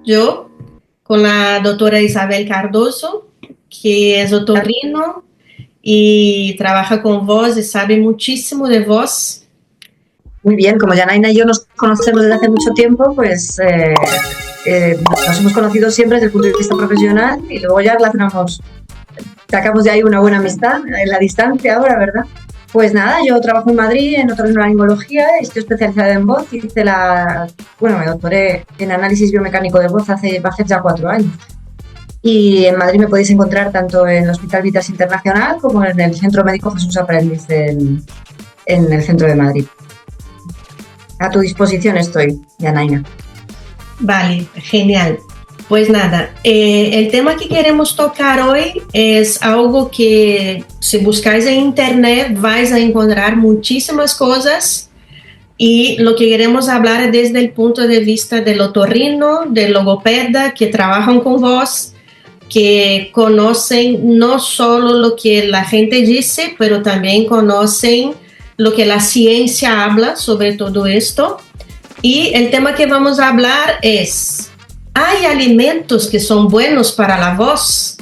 Yo, con la doctora Isabel Cardoso, que es otorrino y trabaja con voz y sabe muchísimo de voz. Muy bien, como Yanaina y yo nos conocemos desde hace mucho tiempo, pues nos hemos conocido siempre desde el punto de vista profesional y luego ya sacamos de ahí una buena amistad en la distancia ahora, ¿verdad? Pues nada, yo trabajo en Madrid en otorrinolaringología, estoy especializada en voz, me doctoré en análisis biomecánico de voz hace ya 4 años. Y en Madrid me podéis encontrar tanto en el Hospital Vitas Internacional como en el Centro Médico Jesús Aprendiz en el centro de Madrid. A tu disposición estoy, Yanaina. Vale, genial. Pues nada, el tema que queremos tocar hoy es algo que si buscáis en internet vais a encontrar muchísimas cosas y lo que queremos hablar es desde el punto de vista del otorrino, del logopeda que trabajan con voz, que conocen no solo lo que la gente dice, pero también conocen lo que la ciencia habla sobre todo esto. Y el tema que vamos a hablar es: ¿hay alimentos que son buenos para la voz?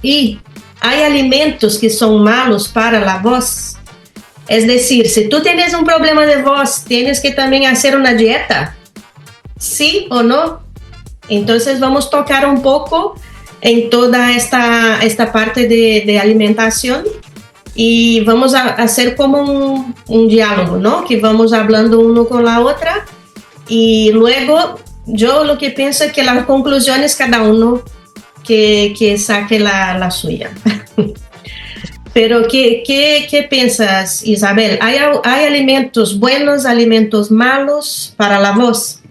¿Y hay alimentos que son malos para la voz? Es decir, si tú tienes un problema de voz, ¿tienes que también hacer una dieta? ¿Sí o no? Entonces vamos a tocar un poco en toda esta parte de alimentación y vamos a hacer como un diálogo, ¿no? Que vamos hablando uno con la otra y luego yo lo que pienso es que las conclusiones cada uno que saque la suya. Pero ¿qué piensas, Isabel? ¿Hay alimentos buenos, alimentos malos para la voz?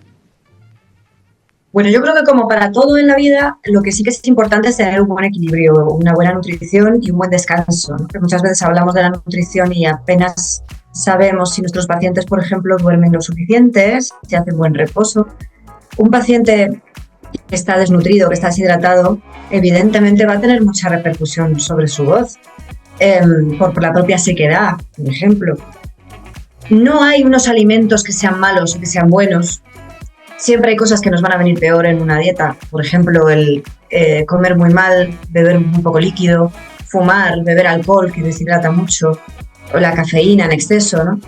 Bueno, yo creo que como para todo en la vida, lo que sí que es importante es tener un buen equilibrio, una buena nutrición y un buen descanso, ¿no? Que muchas veces hablamos de la nutrición y apenas sabemos si nuestros pacientes, por ejemplo, duermen lo suficiente, si hacen buen reposo. Un paciente que está desnutrido, que está deshidratado, evidentemente va a tener mucha repercusión sobre su voz, por la propia sequedad, por ejemplo. No hay unos alimentos que sean malos o que sean buenos. Siempre hay cosas que nos van a venir peor en una dieta. Por ejemplo, el comer muy mal, beber muy poco líquido, fumar, beber alcohol, que deshidrata mucho, o la cafeína en exceso, ¿no?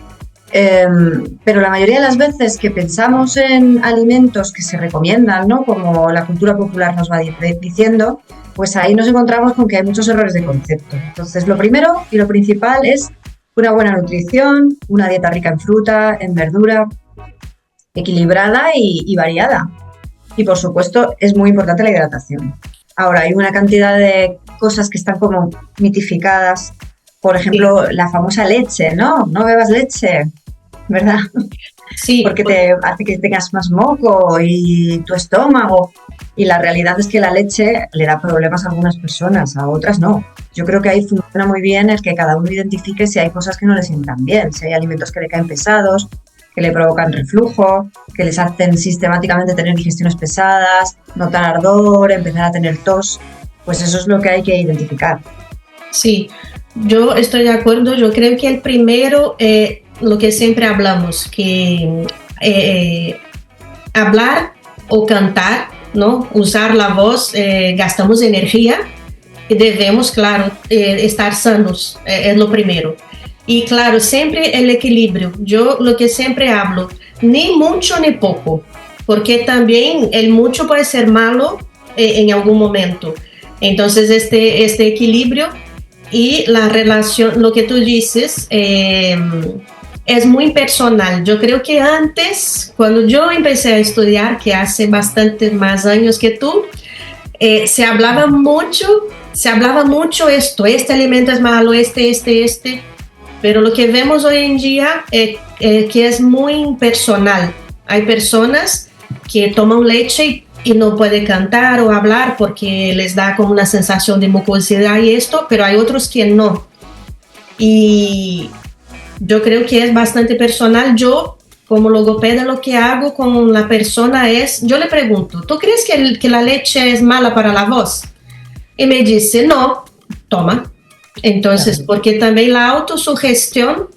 Pero la mayoría de las veces que pensamos en alimentos que se recomiendan, ¿no? Como la cultura popular nos va diciendo, pues ahí nos encontramos con que hay muchos errores de concepto. Entonces, lo primero y lo principal es una buena nutrición, una dieta rica en fruta, en verdura, equilibrada y variada. Y, por supuesto, es muy importante la hidratación. Ahora, hay una cantidad de cosas que están como mitificadas. Por ejemplo, la famosa leche, ¿no? No bebas leche, ¿verdad? Sí. Porque te hace que tengas más moco y tu estómago. Y la realidad es que la leche le da problemas a algunas personas, a otras no. Yo creo que ahí funciona muy bien el que cada uno identifique si hay cosas que no le sientan bien, si hay alimentos que le caen pesados, que le provocan reflujo, que les hacen sistemáticamente tener digestiones pesadas, notar ardor, empezar a tener tos. Pues eso es lo que hay que identificar. Sí. Yo estoy de acuerdo, yo creo que el primero, lo que siempre hablamos, que hablar o cantar, ¿no? Usar la voz, gastamos energía y debemos, claro, estar sanos, es lo primero. Y claro, siempre el equilibrio, yo lo que siempre hablo, ni mucho ni poco, porque también el mucho puede ser malo en algún momento. Entonces este equilibrio y la relación, lo que tú dices, es muy personal. Yo creo que antes, cuando yo empecé a estudiar, que hace bastante más años que tú, se hablaba mucho este alimento es malo, este, pero lo que vemos hoy en día que es muy personal. Hay personas que toman leche y no pueden cantar o hablar porque les da como una sensación de mucosidad y esto, pero hay otros que no. Y yo creo que es bastante personal. Yo, como logopeda, lo que hago con la persona es, yo le pregunto, ¿tú crees que la leche es mala para la voz? Y me dice, no, toma. Entonces, claro. porque también la autosugestión,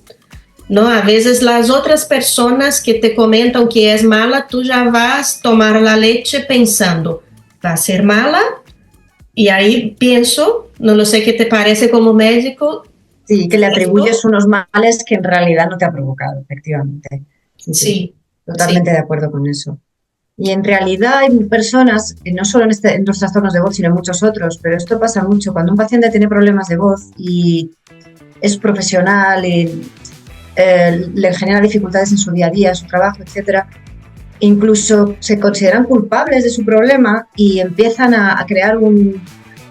¿no? A veces las otras personas que te comentan que es mala, tú ya vas a tomar la leche pensando, va a ser mala, y ahí pienso, no lo sé qué te parece como médico, Sí, que le atribuyes esto, unos males que en realidad no te ha provocado, efectivamente. Sí, sí, sí, sí, totalmente de acuerdo con eso. Y en realidad hay personas, no solo en los trastornos de voz, sino en muchos otros, pero esto pasa mucho cuando un paciente tiene problemas de voz y es profesional y le genera dificultades en su día a día, su trabajo, etcétera. Incluso se consideran culpables de su problema y empiezan a crear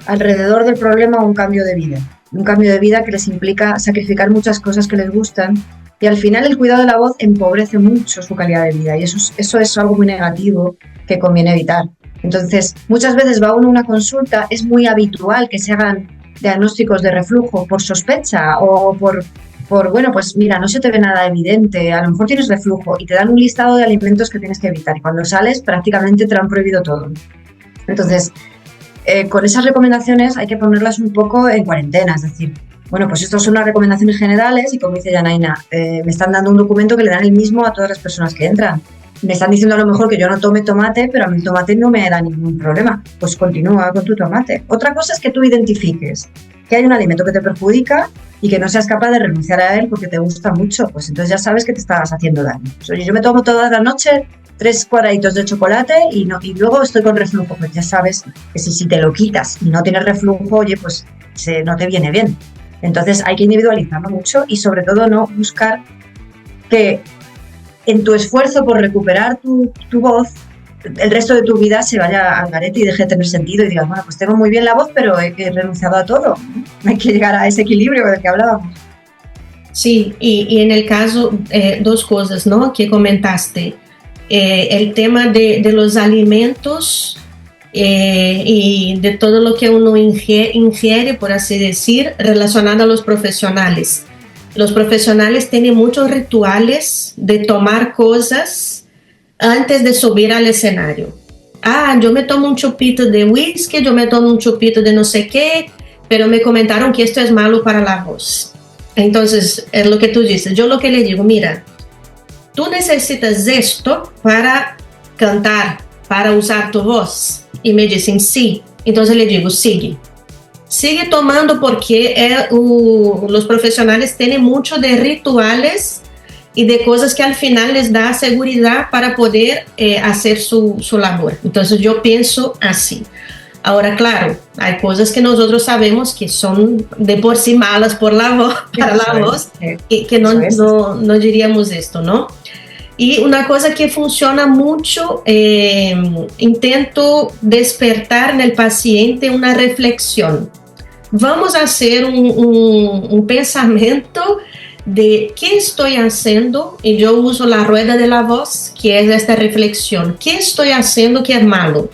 alrededor del problema un cambio de vida. Un cambio de vida que les implica sacrificar muchas cosas que les gustan y al final el cuidado de la voz empobrece mucho su calidad de vida y eso es algo muy negativo que conviene evitar. Entonces, muchas veces va uno a una consulta, es muy habitual que se hagan diagnósticos de reflujo por sospecha o bueno, pues mira, no se te ve nada evidente, a lo mejor tienes reflujo y te dan un listado de alimentos que tienes que evitar y cuando sales prácticamente te lo han prohibido todo. Entonces, con esas recomendaciones hay que ponerlas un poco en cuarentena, es decir, bueno, pues estas son las recomendaciones generales y como dice Yanaina, me están dando un documento que le dan el mismo a todas las personas que entran. Me están diciendo a lo mejor que yo no tome tomate, pero a mí el tomate no me da ningún problema. Pues continúa con tu tomate. Otra cosa es que tú identifiques que hay un alimento que te perjudica y que no seas capaz de renunciar a él porque te gusta mucho. Pues entonces ya sabes que te estás haciendo daño. Oye, yo me tomo toda la noche 3 cuadraditos de chocolate y luego estoy con reflujo. Pues ya sabes que si te lo quitas y no tienes reflujo, oye, pues no te viene bien. Entonces hay que individualizarlo mucho y sobre todo no buscar que en tu esfuerzo por recuperar tu voz, el resto de tu vida se vaya al garete y deje de tener sentido y digas, bueno, pues tengo muy bien la voz, pero he renunciado a todo. Hay que llegar a ese equilibrio del que hablábamos. sí, y en el caso, dos cosas, ¿no? Que comentaste, el tema de los alimentos y de todo lo que uno ingiere, por así decir, relacionado a los profesionales. Los profesionales tienen muchos rituales de tomar cosas antes de subir al escenario. Ah, yo me tomo un chupito de whisky, yo me tomo un chupito de no sé qué, pero me comentaron que esto es malo para la voz. Entonces, es lo que tú dices. Yo lo que le digo, mira, tú necesitas esto para cantar, para usar tu voz. Y me dicen, sí. Entonces le digo, sigue tomando porque los profesionales tienen mucho de rituales y de cosas que al final les da seguridad para poder hacer su labor. Entonces yo pienso así. Ahora, claro, hay cosas que nosotros sabemos que son de por sí malas por la voz, para la voz, y que no diríamos esto, ¿no? Y una cosa que funciona mucho, intento despertar en el paciente una reflexión. Vamos a hacer un pensamiento de qué estoy haciendo, y yo uso la rueda de la voz, que es esta reflexión. ¿Qué estoy haciendo que es malo?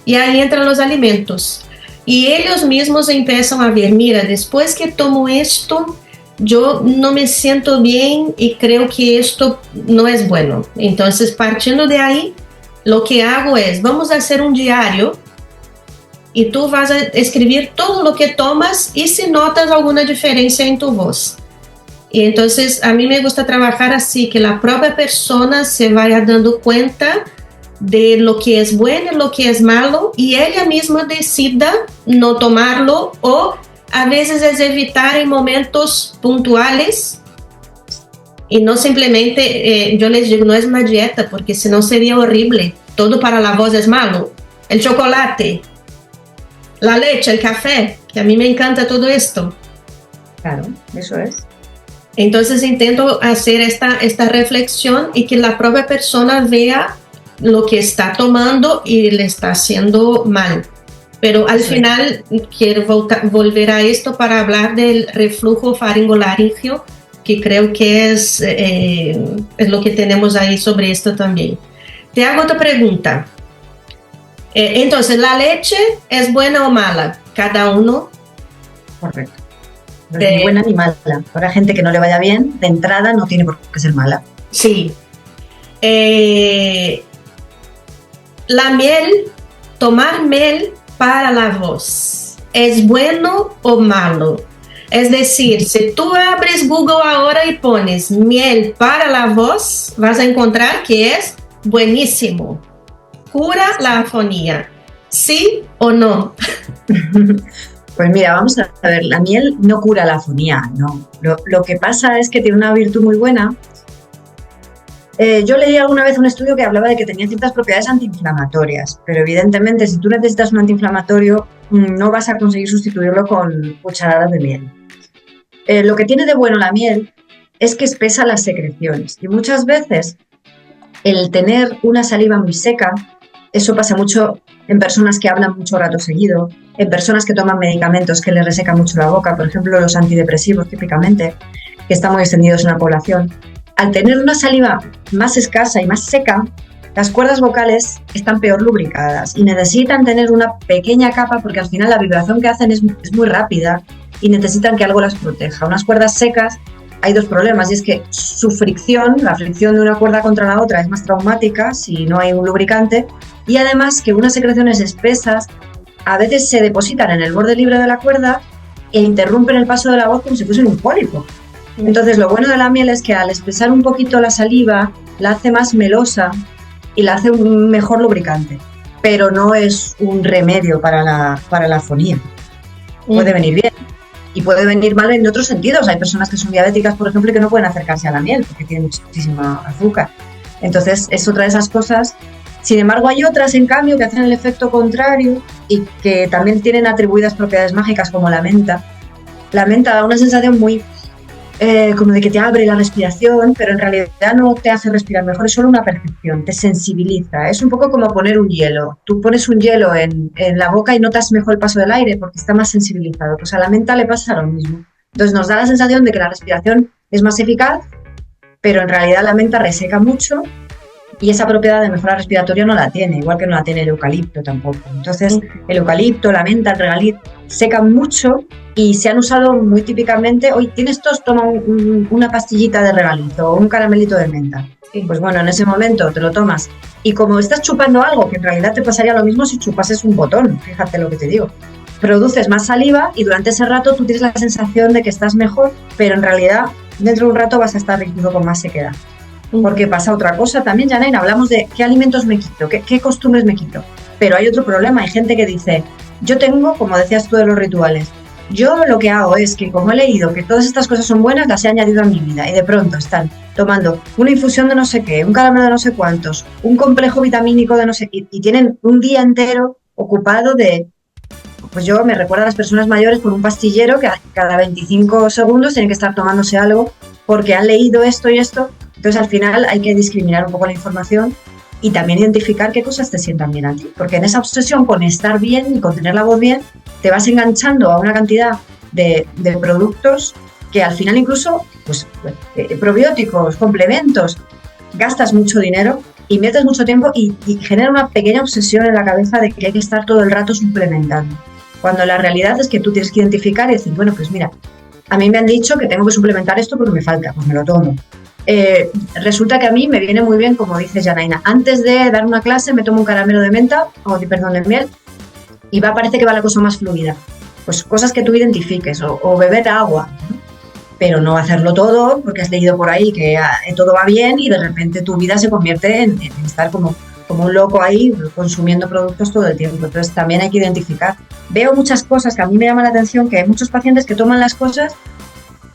Y ahí entran los alimentos. Y ellos mismos empiezan a ver, mira, después que tomo esto, yo no me siento bien y creo que esto no es bueno. Entonces, partiendo de ahí, lo que hago es, vamos a hacer un diario y tú vas a escribir todo lo que tomas y si notas alguna diferencia en tu voz. Y entonces, a mí me gusta trabajar así, que la propia persona se vaya dando cuenta de lo que es bueno y lo que es malo y ella misma decida no tomarlo o a veces es evitar en momentos puntuales y no simplemente, yo les digo, no es una dieta porque si no sería horrible, todo para la voz es malo, el chocolate, la leche, el café, que a mí me encanta todo esto. Claro, eso es. Entonces intento hacer esta reflexión y que la propia persona vea lo que está tomando y le está haciendo mal. Pero al final quiero volver a esto para hablar del reflujo faringolaríngeo, que creo que es lo que tenemos ahí sobre esto también. Te hago otra pregunta. Entonces, ¿la leche es buena o mala? Cada uno. Correcto. Ni buena ni mala. Para gente que no le vaya bien, de entrada no tiene por qué ser mala. Sí. La miel, tomar miel para la voz, ¿es bueno o malo? Es decir, si tú abres Google ahora y pones miel para la voz, vas a encontrar que es buenísimo. ¿Cura la afonía? ¿Sí o no? Pues mira, vamos a ver, la miel no cura la afonía, no. Lo que pasa es que tiene una virtud muy buena. Yo leí alguna vez un estudio que hablaba de que tenía ciertas propiedades antiinflamatorias, pero evidentemente si tú necesitas un antiinflamatorio no vas a conseguir sustituirlo con cucharadas de miel. Lo que tiene de bueno la miel es que espesa las secreciones y muchas veces el tener una saliva muy seca, eso pasa mucho en personas que hablan mucho rato seguido, en personas que toman medicamentos que les resecan mucho la boca, por ejemplo los antidepresivos típicamente, que están muy extendidos en la población. Al tener una saliva más escasa y más seca, las cuerdas vocales están peor lubricadas y necesitan tener una pequeña capa porque al final la vibración que hacen es muy rápida y necesitan que algo las proteja. Unas cuerdas secas, hay dos problemas y es que su fricción, la fricción de una cuerda contra la otra es más traumática si no hay un lubricante y además que unas secreciones espesas a veces se depositan en el borde libre de la cuerda e interrumpen el paso de la voz como si fuese un pólipo. Entonces lo bueno de la miel es que al espesar un poquito la saliva la hace más melosa y la hace un mejor lubricante, pero no es un remedio para la afonía. Puede venir bien y puede venir mal en otros sentidos. Hay personas que son diabéticas, por ejemplo, y que no pueden acercarse a la miel porque tiene muchísima azúcar. Entonces es otra de esas cosas. Sin embargo, hay otras, en cambio, que hacen el efecto contrario y que también tienen atribuidas propiedades mágicas como la menta. La menta da una sensación muy como de que te abre la respiración, pero en realidad no te hace respirar mejor, es solo una percepción, te sensibiliza. Es un poco como poner un hielo. Tú pones un hielo en la boca y notas mejor el paso del aire porque está más sensibilizado. Pues a la menta le pasa lo mismo. Entonces nos da la sensación de que la respiración es más eficaz, pero en realidad la menta reseca mucho y esa propiedad de mejora respiratoria no la tiene, igual que no la tiene el eucalipto tampoco. Entonces el eucalipto, la menta, el regaliz secan mucho y se han usado muy típicamente. Hoy tienes tos, toma una pastillita de regaliz o un caramelito de menta. Pues bueno, en ese momento te lo tomas y como estás chupando algo, que en realidad te pasaría lo mismo si chupases un botón, fíjate lo que te digo, produces más saliva y durante ese rato tú tienes la sensación de que estás mejor, pero en realidad dentro de un rato vas a estar incluso con más sequedad. Porque pasa otra cosa también, Janaina, hablamos de qué alimentos me quito, qué costumbres me quito, pero hay otro problema, hay gente que dice, yo tengo, como decías tú de los rituales, yo lo que hago es que como he leído que todas estas cosas son buenas, las he añadido a mi vida y de pronto están tomando una infusión de no sé qué, un caramelo de no sé cuántos, un complejo vitamínico de no sé qué, y tienen un día entero ocupado de, pues yo me recuerdo a las personas mayores con un pastillero que cada 25 segundos tienen que estar tomándose algo porque han leído esto y esto. Entonces, al final hay que discriminar un poco la información y también identificar qué cosas te sientan bien a ti. Porque en esa obsesión con estar bien y con tener la voz bien, te vas enganchando a una cantidad de productos que al final incluso, pues, probióticos, complementos, gastas mucho dinero, inviertes mucho tiempo y genera una pequeña obsesión en la cabeza de que hay que estar todo el rato suplementando. Cuando la realidad es que tú tienes que identificar y decir, bueno, pues mira, a mí me han dicho que tengo que suplementar esto porque me falta, pues me lo tomo. Resulta que a mí me viene muy bien, como dice Janaina, antes de dar una clase me tomo un caramelo de menta, de miel, y parece que va la cosa más fluida. Pues cosas que tú identifiques, o beber agua, ¿no? Pero no hacerlo todo porque has leído por ahí que todo va bien y de repente tu vida se convierte en estar como un loco ahí consumiendo productos todo el tiempo. Entonces también hay que identificar. Veo muchas cosas que a mí me llama la atención, que hay muchos pacientes que toman las cosas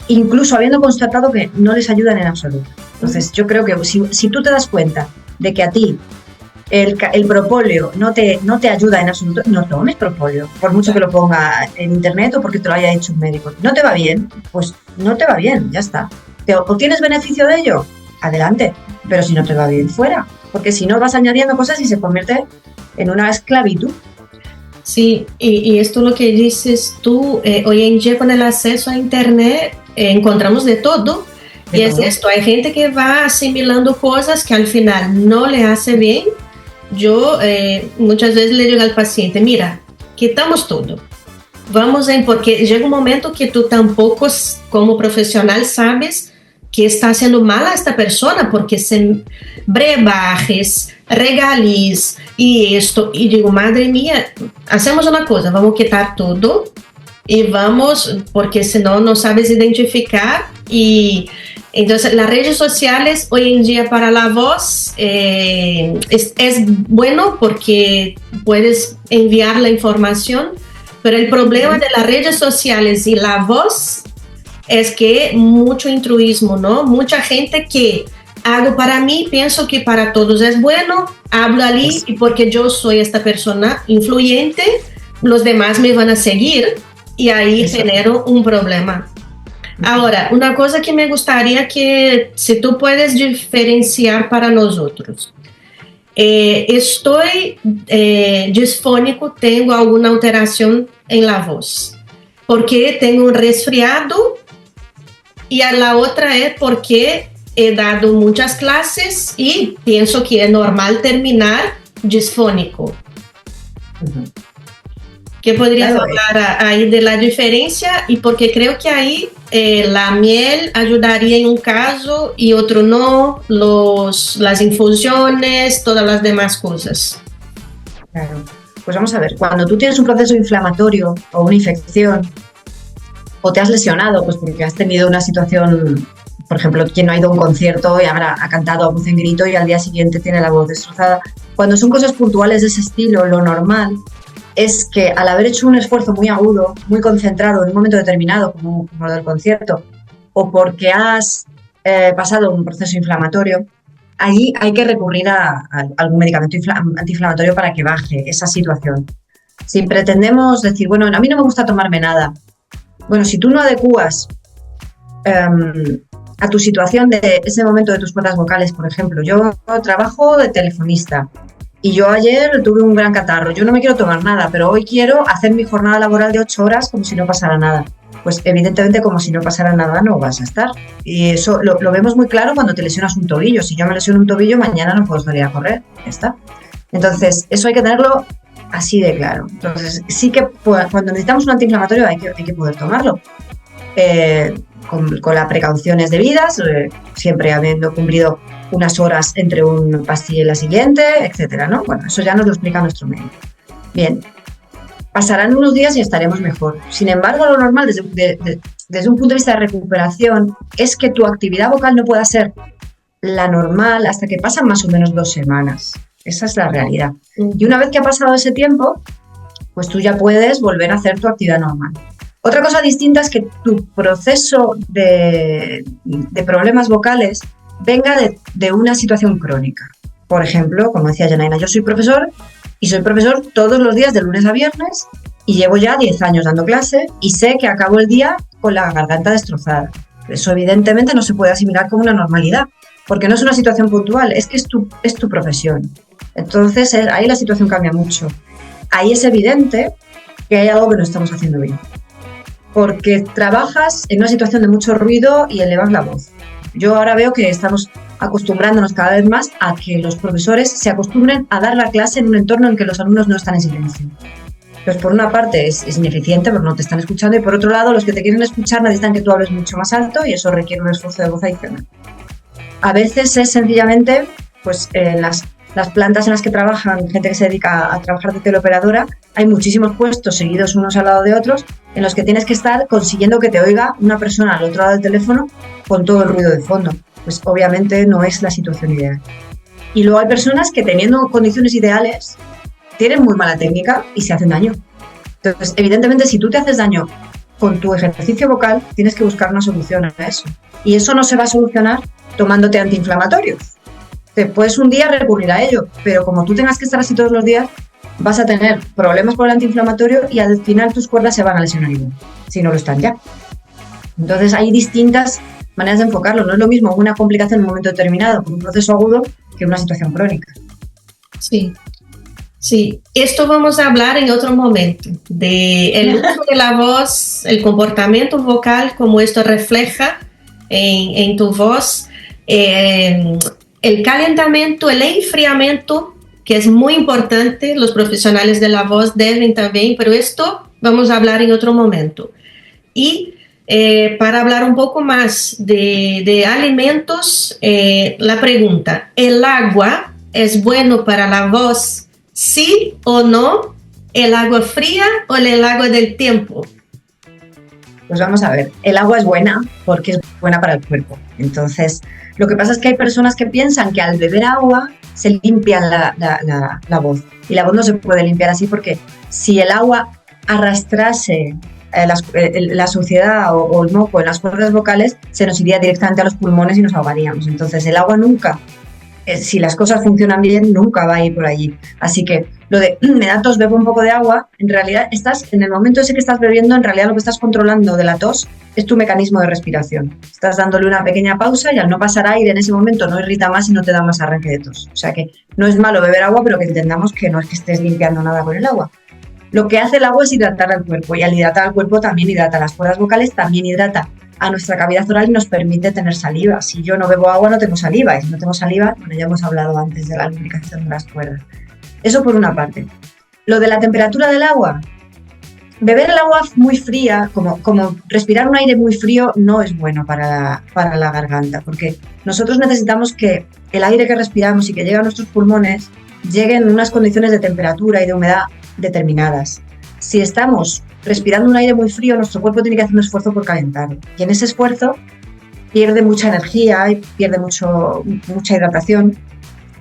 incluso habiendo constatado que no les ayudan en absoluto. Entonces yo creo que si tú te das cuenta de que a ti el propóleo no te ayuda en absoluto, no tomes propóleo, por mucho que lo ponga en internet o porque te lo haya dicho un médico. No te va bien, pues no te va bien, ya está. ¿Obtienes beneficio de ello? Adelante, pero si no te va bien, fuera, porque si no vas añadiendo cosas y se convierte en una esclavitud. Sí, y esto lo que dices tú, hoy en día con el acceso a internet encontramos de todo. Y es esto, hay gente que va asimilando cosas que al final no le hace bien. Yo muchas veces le digo al paciente, mira, quitamos todo. Porque llega un momento que tú tampoco como profesional sabes que está haciendo mal a esta persona, porque se brebajes, regaliz y esto, y digo, madre mía, hacemos una cosa, vamos a quitar todo y vamos, porque si no, no sabes identificar. Y entonces las redes sociales hoy en día para la voz es bueno porque puedes enviar la información, pero el problema de las redes sociales y la voz es que mucho intruismo, ¿no? Mucha gente que hago para mí, pienso que para todos es bueno, hablo allí y porque yo soy esta persona influyente, los demás me van a seguir y ahí genero un problema. Ahora, una cosa que me gustaría que si tú puedes diferenciar para nosotros. Estoy disfónico, tengo alguna alteración en la voz, porque tengo un resfriado y a la otra es porque he dado muchas clases y pienso que es normal terminar disfónico. ¿Qué podrías hablar ahí de la diferencia? Y porque creo que ahí la miel ayudaría en un caso y otro no, las infusiones, todas las demás cosas. Claro. Pues vamos a ver, cuando tú tienes un proceso inflamatorio o una infección o te has lesionado, pues porque has tenido una situación, por ejemplo, quien no ha ido a un concierto y ha cantado a voz en grito y al día siguiente tiene la voz destrozada. Cuando son cosas puntuales de ese estilo, lo normal es que al haber hecho un esfuerzo muy agudo, muy concentrado en un momento determinado, como lo del concierto, o porque has pasado un proceso inflamatorio, ahí hay que recurrir a algún medicamento antiinflamatorio para que baje esa situación. Si pretendemos decir, bueno, a mí no me gusta tomarme nada, bueno, si tú no adecuas a tu situación de ese momento de tus cuerdas vocales, por ejemplo, yo trabajo de telefonista, y yo ayer tuve un gran catarro, yo no me quiero tomar nada, pero hoy quiero hacer mi jornada laboral de 8 horas como si no pasara nada. Pues evidentemente como si no pasara nada no vas a estar. Y eso lo vemos muy claro cuando te lesionas un tobillo. Si yo me lesiono un tobillo, mañana no puedo salir a correr. Ya está. Entonces, eso hay que tenerlo así de claro. Entonces, sí que cuando necesitamos un antiinflamatorio hay que poder tomarlo. Con las precauciones debidas, siempre habiendo cumplido unas horas entre un pastilla y la siguiente, etcétera, ¿no? Bueno, eso ya nos lo explica nuestro médico. Bien, pasarán unos días y estaremos mejor. Sin embargo, lo normal desde un punto de vista de recuperación es que tu actividad vocal no pueda ser la normal hasta que pasan más o menos 2 semanas. Esa es la realidad. Y una vez que ha pasado ese tiempo, pues tú ya puedes volver a hacer tu actividad normal. Otra cosa distinta es que tu proceso de problemas vocales venga de una situación crónica. Por ejemplo, como decía Janaina, yo soy profesor y soy profesor todos los días de lunes a viernes y llevo ya 10 años dando clase y sé que acabo el día con la garganta destrozada. Eso evidentemente no se puede asimilar como una normalidad, porque no es una situación puntual, es que es tu profesión. Entonces ahí la situación cambia mucho. Ahí es evidente que hay algo que no estamos haciendo bien, porque trabajas en una situación de mucho ruido y elevas la voz. Yo ahora veo que estamos acostumbrándonos cada vez más a que los profesores se acostumbren a dar la clase en un entorno en que los alumnos no están en silencio. Pues por una parte es ineficiente porque no te están escuchando y por otro lado los que te quieren escuchar necesitan que tú hables mucho más alto y eso requiere un esfuerzo de voz adicional. A veces es sencillamente, pues las plantas en las que trabajan gente que se dedica a trabajar de teleoperadora, hay muchísimos puestos seguidos unos al lado de otros en los que tienes que estar consiguiendo que te oiga una persona al otro lado del teléfono con todo el ruido de fondo. Pues obviamente no es la situación ideal. Y luego hay personas que teniendo condiciones ideales tienen muy mala técnica y se hacen daño. Entonces, evidentemente, si tú te haces daño con tu ejercicio vocal, tienes que buscar una solución a eso. Y eso no se va a solucionar tomándote antiinflamatorios. Te puedes un día recurrir a ello, pero como tú tengas que estar así todos los días, vas a tener problemas por el antiinflamatorio y al final tus cuerdas se van a lesionar igual, si no lo están ya. Entonces hay distintas maneras de enfocarlo. No es lo mismo una complicación en un momento determinado por un proceso agudo que una situación crónica. Sí, esto vamos a hablar en otro momento, del uso de la voz, el comportamiento vocal, cómo esto refleja en tu voz, el calentamiento, el enfriamiento, que es muy importante, los profesionales de la voz deben también, pero esto vamos a hablar en otro momento. Y para hablar un poco más de alimentos, la pregunta, ¿el agua es bueno para la voz? ¿Sí o no? ¿El agua fría o el agua del tiempo? Pues vamos a ver, el agua es buena porque es buena para el cuerpo. Entonces, lo que pasa es que hay personas que piensan que al beber agua se limpia la voz. Y la voz no se puede limpiar así porque si el agua arrastrase la suciedad o el moco en las cuerdas vocales, se nos iría directamente a los pulmones y nos ahogaríamos. Entonces, el agua nunca, si las cosas funcionan bien, nunca va a ir por allí. Así que lo de me da tos, bebo un poco de agua, en realidad en el momento ese que estás bebiendo, en realidad lo que estás controlando de la tos es tu mecanismo de respiración. Estás dándole una pequeña pausa y al no pasar aire en ese momento no irrita más y no te da más arranque de tos. O sea que no es malo beber agua, pero que entendamos que no es que estés limpiando nada con el agua. Lo que hace el agua es hidratar al cuerpo y al hidratar al cuerpo también hidrata las cuerdas vocales, también hidrata a nuestra cavidad oral y nos permite tener saliva. Si yo no bebo agua no tengo saliva y si no tengo saliva, bueno, ya hemos hablado antes de la lubricación de las cuerdas. Eso por una parte. Lo de la temperatura del agua. Beber el agua muy fría, como respirar un aire muy frío, no es bueno para la garganta, porque nosotros necesitamos que el aire que respiramos y que llega a nuestros pulmones llegue en unas condiciones de temperatura y de humedad determinadas. Si estamos respirando un aire muy frío, nuestro cuerpo tiene que hacer un esfuerzo por calentarlo. Y en ese esfuerzo pierde mucha energía y pierde mucha hidratación.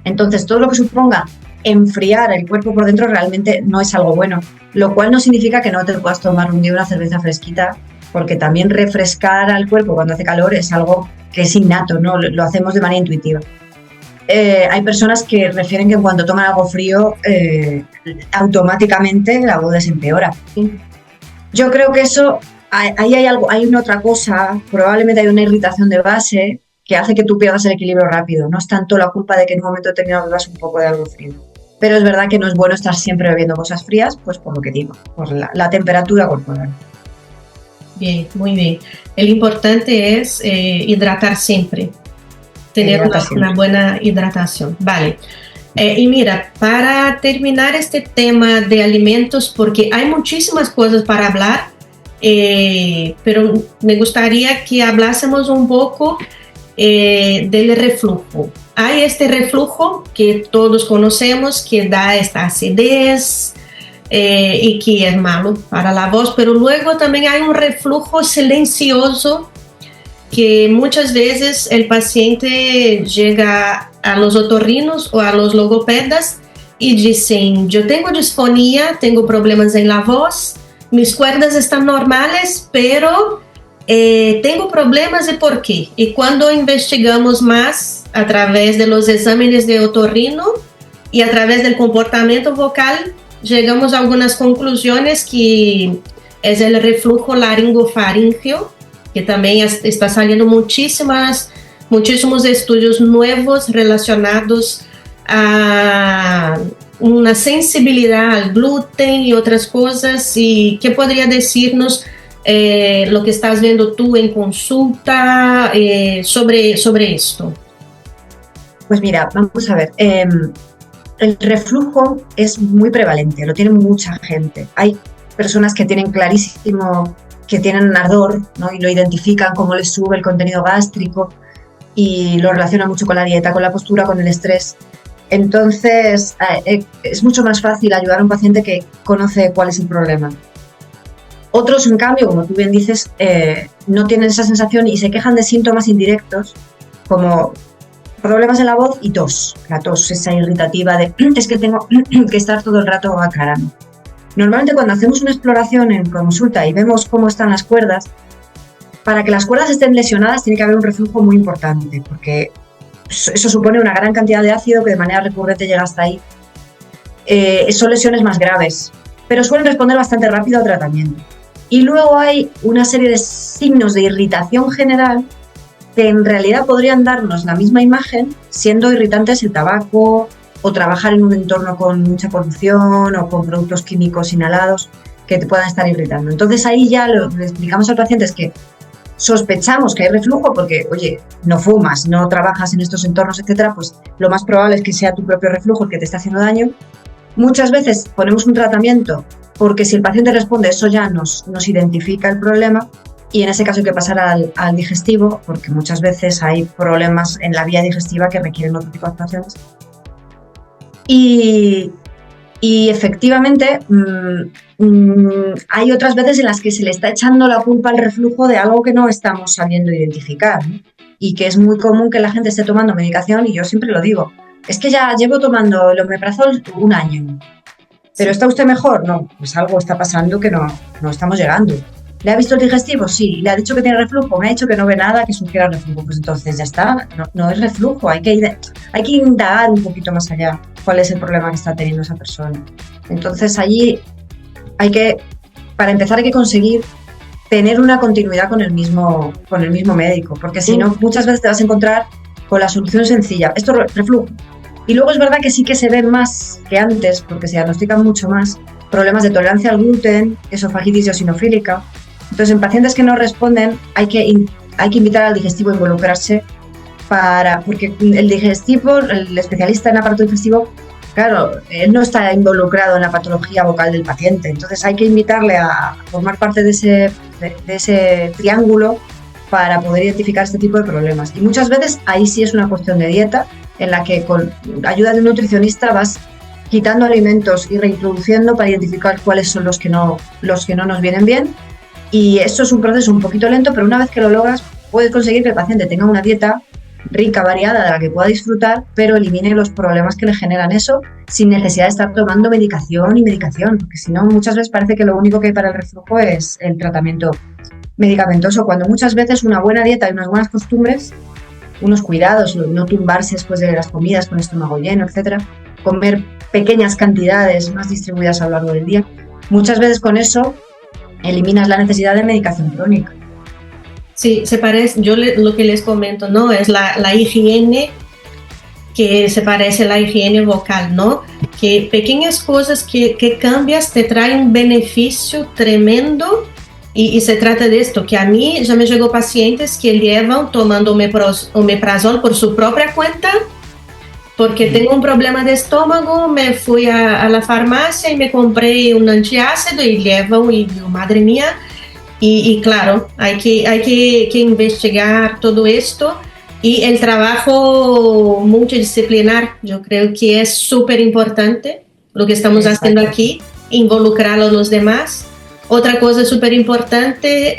Entonces, todo lo que suponga enfriar el cuerpo por dentro realmente no es algo bueno. Lo cual no significa que no te puedas tomar un día una cerveza fresquita, porque también refrescar al cuerpo cuando hace calor es algo que es innato, ¿no? Lo hacemos de manera intuitiva. Hay personas que refieren que cuando toman algo frío automáticamente la voz se empeora. Yo creo que eso, ahí hay una otra cosa, probablemente hay una irritación de base que hace que tú pierdas el equilibrio rápido. No es tanto la culpa de que en un momento determinado bebas un poco de algo frío. Pero es verdad que no es bueno estar siempre bebiendo cosas frías, pues por lo que digo, por la temperatura corporal. Bien, muy bien. El importante es hidratar siempre. Tener una buena hidratación. Vale. Y mira, para terminar este tema de alimentos, porque hay muchísimas cosas para hablar, pero me gustaría que hablásemos un poco del reflujo. Hay este reflujo que todos conocemos, que da esta acidez y que es malo para la voz, pero luego también hay un reflujo silencioso que muchas veces el paciente llega a los otorrinos o a los logopedas y dicen, yo tengo disfonía, tengo problemas en la voz, mis cuerdas están normales, pero tengo problemas de por qué. Y cuando investigamos más a través de los exámenes de otorrino y a través del comportamiento vocal, llegamos a algunas conclusiones que es el reflujo laringofaríngeo, que también está saliendo muchísimos estudios nuevos relacionados a una sensibilidad al gluten y otras cosas. ¿Y qué podría decirnos lo que estás viendo tú en consulta sobre esto? Pues mira, vamos a ver. El reflujo es muy prevalente, lo tiene mucha gente. Hay personas que tienen clarísimo que tienen ardor, ¿no? Y lo identifican cómo les sube el contenido gástrico y lo relacionan mucho con la dieta, con la postura, con el estrés. Entonces, es mucho más fácil ayudar a un paciente que conoce cuál es el problema. Otros, en cambio, como tú bien dices, no tienen esa sensación y se quejan de síntomas indirectos como problemas en la voz y tos. La tos, esa irritativa de es que tengo que estar todo el rato aclarando. Normalmente cuando hacemos una exploración en consulta y vemos cómo están las cuerdas, para que las cuerdas estén lesionadas tiene que haber un reflujo muy importante, porque eso supone una gran cantidad de ácido que de manera recurrente llega hasta ahí. Son lesiones más graves, pero suelen responder bastante rápido al tratamiento. Y luego hay una serie de signos de irritación general que en realidad podrían darnos la misma imagen siendo irritantes el tabaco, o trabajar en un entorno con mucha polución o con productos químicos inhalados que te puedan estar irritando. Entonces ahí ya le explicamos al paciente es que sospechamos que hay reflujo porque, oye, no fumas, no trabajas en estos entornos, etcétera, pues lo más probable es que sea tu propio reflujo el que te está haciendo daño. Muchas veces ponemos un tratamiento porque si el paciente responde, eso ya nos identifica el problema y en ese caso hay que pasar al digestivo porque muchas veces hay problemas en la vía digestiva que requieren otro tipo de actuaciones. Y efectivamente hay otras veces en las que se le está echando la culpa al reflujo de algo que no estamos sabiendo identificar, ¿no? Y que es muy común que la gente esté tomando medicación, y yo siempre lo digo, es que ya llevo tomando el omeprazol 1 año, pero ¿está usted mejor? No, pues algo está pasando que no estamos llegando. ¿Le ha visto el digestivo? Sí. ¿Le ha dicho que tiene reflujo? Me ha dicho que no ve nada que sugiera reflujo. Pues entonces ya está, no es reflujo, hay que indagar un poquito más allá cuál es el problema que está teniendo esa persona. Entonces allí para empezar hay que conseguir tener una continuidad con el mismo médico, porque si no, muchas veces te vas a encontrar con la solución sencilla. Esto es reflujo. Y luego es verdad que sí que se ven más que antes, porque se diagnostican mucho más problemas de tolerancia al gluten, esofagitis eosinofílica. Entonces, en pacientes que no responden, hay que invitar al digestivo a involucrarse porque el digestivo, el especialista en aparato digestivo, claro, él no está involucrado en la patología vocal del paciente. Entonces, hay que invitarle a formar parte de ese triángulo para poder identificar este tipo de problemas. Y muchas veces ahí sí es una cuestión de dieta, en la que con ayuda de un nutricionista vas quitando alimentos y reintroduciendo para identificar cuáles son los que no nos vienen bien. Y esto es un proceso un poquito lento, pero una vez que lo logras, puedes conseguir que el paciente tenga una dieta rica, variada, de la que pueda disfrutar, pero elimine los problemas que le generan eso, sin necesidad de estar tomando medicación, porque si no, muchas veces parece que lo único que hay para el reflujo es el tratamiento medicamentoso, cuando muchas veces una buena dieta y unas buenas costumbres, unos cuidados, no tumbarse después de las comidas con estómago lleno, etcétera, comer pequeñas cantidades más distribuidas a lo largo del día, muchas veces con eso eliminas la necesidad de medicación crónica. Sí, se parece, lo que les comento, ¿no? Es la higiene que se parece a la higiene vocal, ¿no? Que pequeñas cosas que cambias te traen un beneficio tremendo, y se trata de esto, que a mí ya me llegó pacientes que llevan tomando omeprazol por su propia cuenta, porque tengo un problema de estómago, me fui a la farmacia y me compré un antiácido y llevan, y yo, madre mía, y claro, hay que investigar todo esto, y el trabajo multidisciplinar, yo creo que es súper importante lo que estamos haciendo aquí, involucrar a los demás. Otra cosa súper importante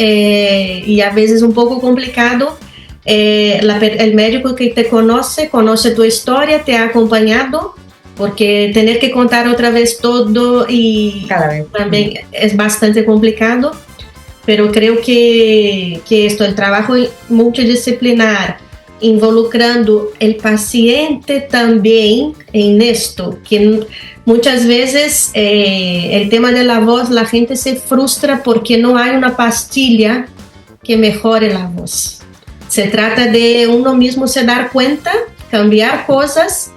y a veces un poco complicado, el médico que te conoce tu historia, te ha acompañado, porque tener que contar otra vez todo y cada vez también es bastante complicado, pero creo que el trabajo multidisciplinar, involucrando el paciente también en esto, que muchas veces el tema de la voz, la gente se frustra porque no hay una pastilla que mejore la voz. Se trata de uno mismo se dar cuenta, cambiar cosas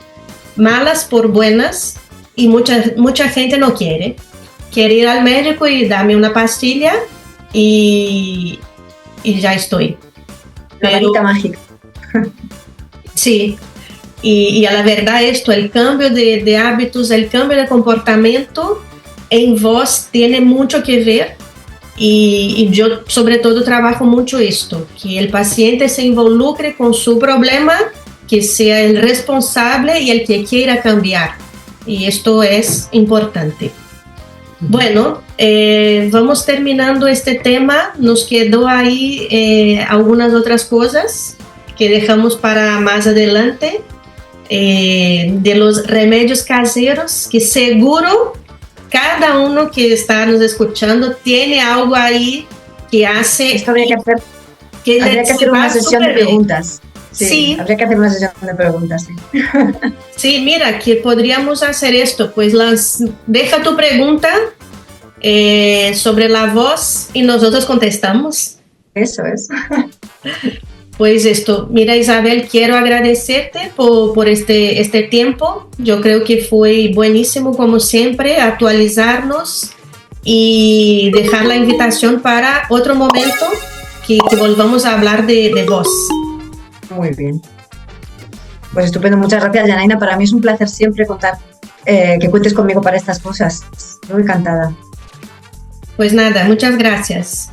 malas por buenas, y mucha gente no quiere ir al médico y darme una pastilla y ya estoy. La varita mágica. Sí. Y a la verdad el cambio de hábitos, el cambio de comportamiento en voz tiene mucho que ver, y yo sobre todo trabajo mucho esto, que el paciente se involucre con su problema, que sea el responsable y el que quiera cambiar, y esto es importante. Bueno, vamos terminando este tema, nos quedó ahí algunas otras cosas que dejamos para más adelante. De los remedios caseros, que seguro cada uno que está nos escuchando tiene algo ahí que hace. Esto habría que hacer una sesión de preguntas. Sí, habría que hacer una sesión de preguntas. Sí. Sí, mira, que podríamos hacer esto, pues deja tu pregunta sobre la voz y nosotros contestamos. Eso es. Pues esto, mira Isabel, quiero agradecerte por este tiempo. Yo creo que fue buenísimo, como siempre, actualizarnos y dejar la invitación para otro momento que volvamos a hablar de voz. Muy bien. Pues estupendo, muchas gracias, Yanaina. Para mí es un placer siempre contar, que cuentes conmigo para estas cosas. Estoy encantada. Pues nada, muchas gracias.